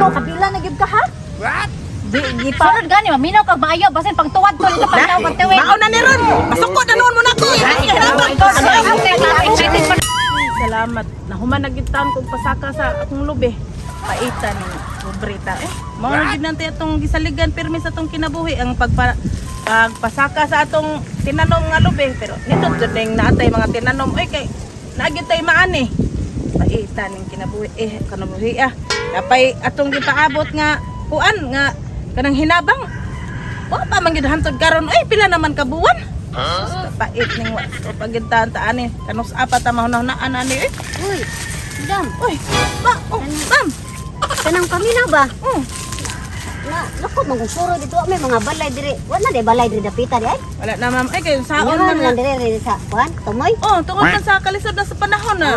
Ano, kabila na gyud ka ha? What? Di pa. Sunod gani, maminaw kag maayo basin pagtuwad ko sa pagtaw pagtuwid. Mao na ni ron. Masukod na noon mo na ko. Salamat. Nahuman na gid taon kog pasaka sa akong lubi. Paita ni pobreta. Mao na gid nante atong gisaligan pirmi sa atong kinabuhi ang pagpasaka sa atong tinanom nga lubi. Pero nito jud ning naatay mga tinanom oy kay naagid tay maani. Paita ning kinabuhi Napay atong gipaabot nga kuan nga kanang hinabang. Wa pa man gid hantod karon oy pila naman ka buwan. Pait ning wa pagintahan ta ani kanus apat ta mahunahunaan ani eh. Uy, madam. Uy, ma'am. Kanang paminaw ba? Naku, magusuro dito. May mga balay diri. Wala na balay diri dapita di ay. Wala na ma'am. Ay kayo saon Ano man lang nga. diri sa kuan? Tumoy? Oh, tungod man sa kalisod na sa panahon na.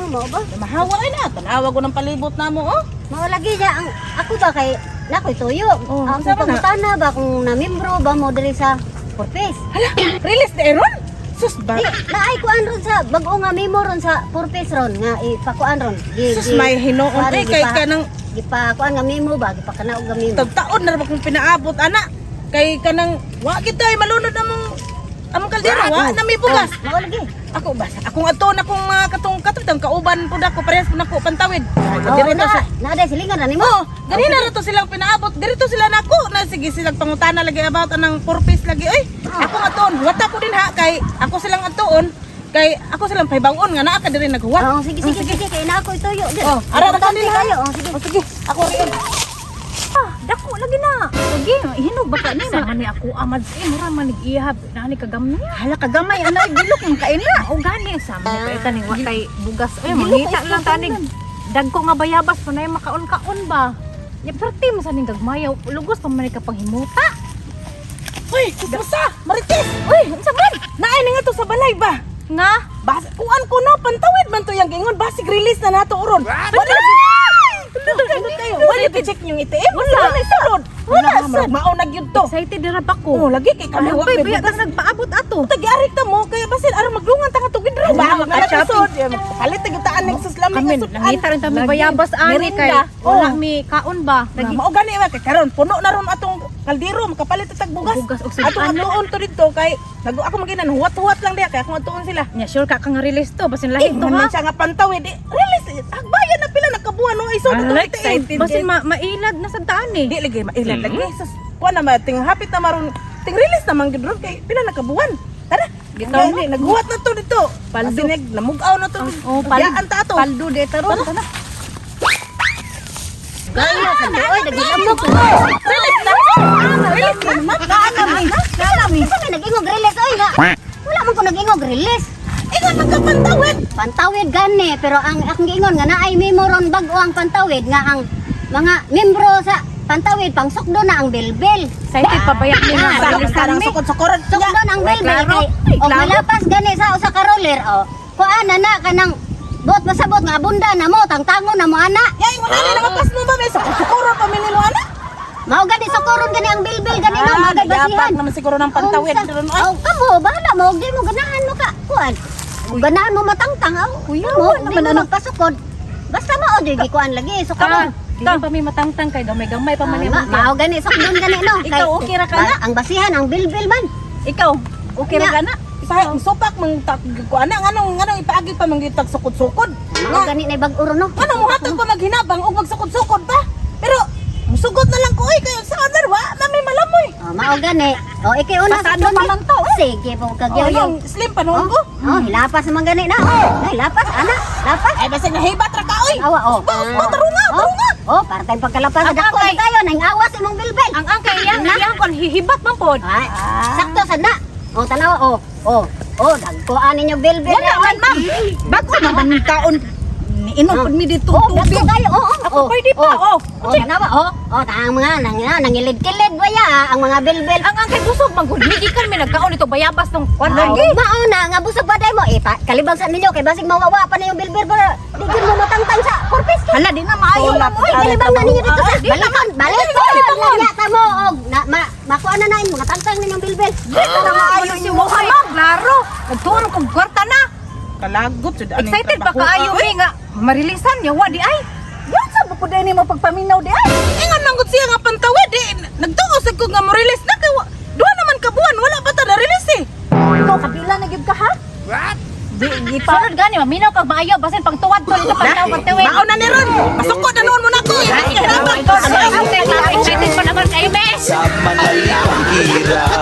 Mao ba? Mahawa ay na. Tanawa ko ng palibot namo oh. Mao lagi ja ang ako ba kay nakoy tuyo. Oh, Ang saan ba na? pangutana ba kung namembro ba mo diri sa Purpose? Hala, release na eron. Sus ba? Naay kuan ron sa bag-o nga memo ron sa Purpose ron nga ipakuan ron. Sus may hinoon kuan, kay kanang gipakuan nga memo ba gipakanaog nga memo. tagtaon na ba kung pinaabot ana. Kay kanang wa gid tay malunod among kaldero wa na may bugas. Mao lagi. Ako ba? Akong ato na kung katong katutang kauban pud ako parehas pud nako pantawid. Oh, Dirito sa na day silingan na nimo. Oh, ganina ra to silang pinaabot. Dirito sila nako na sige silang pangutana lagi about anang purpose lagi. Oy, ako aton, wata ko din ha kay ako silang atuon kay ako silang paybangon nga naa ka diri naghuwat. Oh, sige kay na ako ituyo. Oh, ara ra kanila kayo. Oh, sige. Oh, sige. Ako rin. Dako lagi na. Sige, hinog baka ni sa man ni ako amad sa mura man ihab nani kagamay. Hala kagamay ana gilok man kain na. O gani sa man ni paita ni wa kay bugas. Ay mangita lang tanig. Dagko nga bayabas panay makaon-kaon ba. Ya perti mo sa ning gagmayaw. Lugos pa man ka panghimuta. Uy, kusa, Marites. Uy, unsa man? Naay na nga to sa balay ba? Nga Bas kuan ko no pantawid man to yang gingon basig release na nato uron. Wala Wala check yung ITM. Wala na sulod. Wala sad. Mao na gyud to. excited ra pa ko. Oh, lagi kay kami wa Bay, kay bayat na nagpaabot ato. Tagi-arik ta mo kaya basin aron maglungan ta nga tugid ra ba? Nakasod. Halit tagitaan ning suslami Kami nga nangita rin kami bayabas ani kay wala mi kaon ba. Lagi mao gani ba kay karon puno na ron atong kaldero makapalit tag bugas. Bugas og Atong ano. atuon to dito kay ako maginan huwat-huwat lang diha kay ako atuon sila. nya sure ka kang release to basin lahi to Man ha. siya nga pantawid. Release agbayan na pila nakabuan no iso to Excited. Basin mailad na sa daan eh. Di lagi mailan lagi. Sus, kuha na ma ting hapit na maron ting release naman gid ron kay pila nakabuan. Tara. Gitaw Gani naghuwat na to dito. Paldo. Pasinig namugaw na to. Oh, Yaan ta ato. paldo de taron. Gaya sa oy nagilamok. Release na. Release na. Nalami. Sa may nag-ingog release oy nga. Wala man ko nag-ingog release. Ikaw nagkapantawid. Pantawid gani pero ang akong giingon nga naay memo ron bag-o ang pantawid nga ang mga membro sa pantawid pangsukdo na ang bilbil. Excited pa bayak ni nga. Sa Release karang kami. sukod-sukoran. Sukdo na ang bilbil kay og malapas gani sa usa ka roller o. Kuan na kanang bot masabot nga abunda na mo tangtango na mo ana. Yay, wala na nakapas mo ba may sukod-sukoran pa minimo ana? Mao gani sukuron gani ang bilbil gani no magay Dapat basihan. naman siguro ng pantawid ron. Oh, kamo bahala mo di mo ganahan mo ka. Kuan. Ganahan mo matangtang aw. Kuya mo di mo magpasukod. Basta mao di kuan lagi sukuron. Di pa mi matangtang kay gamay-gamay pa man ni mo. Mao gani sukdon gani no. Ikaw, okay ra ka na? Ang basihan ang bilbil man. Ikaw, okay ra Nya. gana? Sa supak mang kuan nganong ipaagi pa manggitag sukod-sukod. Mao gani na bag-uro no. Ano mo hatag pa maghinabang o magsukod-sukod pa? Pero musugot na lang ko kayo sa other wa na may malamoy. Oh, mao gani. Oh, iki una Pasado pa man to, Sige po Oh, kagyo yung slim pa noon ko. Oh, hilapas naman gani na. Ay, lapas ana. Lapas. Ay basta nahibat ra ka oy. Awa oh. Tarunga. Oh, para tayong pagkalapas Ang dako angay. tayo nang awas imong bilbil. Ang angkay yang kon hihibat man pod. Ay, sakto sada. Oh, tanaw oh. Oh, dagkoan ninyo bilbil. Wala man ma'am. Bago man ang taon inom pud mi dito Oh, dagko tubig. kayo. Ako pwede pa. Oh. Oh, tanawa oh. Oh, tang mga nangilid-kilid waya ang mga bilbil. Ang angkay busog man gud. Gikan mi nagkaon ito bayabas tong kwan Ah, lagi. mauna nga busog baday mo kalibang sa ninyo kay basig mawawa pa na yung bilbil para di gyud mo matangtang sa purpose. Hala di na maayo Oh, na mo. Kalibang na ninyo dito sa Di na balikan. Lanya mo og makuha na na mga tangtang ninyong bilbil. Dito na maayo si mo ma'am. Klaro. Nagtuon kog kwarta na. Kalagot jud Excited pa kaayo mi nga marilisan niya wa di ay. Yan sa ba po din mo pagpaminaw di ay? Ingon nang gud siya nga pantawid eh. Nagtuo sa ko nga mo release na kay duha naman ka buwan wala pa ta na release eh. Ikaw kabila na gyud ka ha? What? Di pa. Sunod gani maminaw kag maayo basin pagtuwad to sa pagtaw pagtawid. Mao na ni ron. Pasukot na noon mo na ko. Excited pa naman kayo, Bes! Sa manalikang hira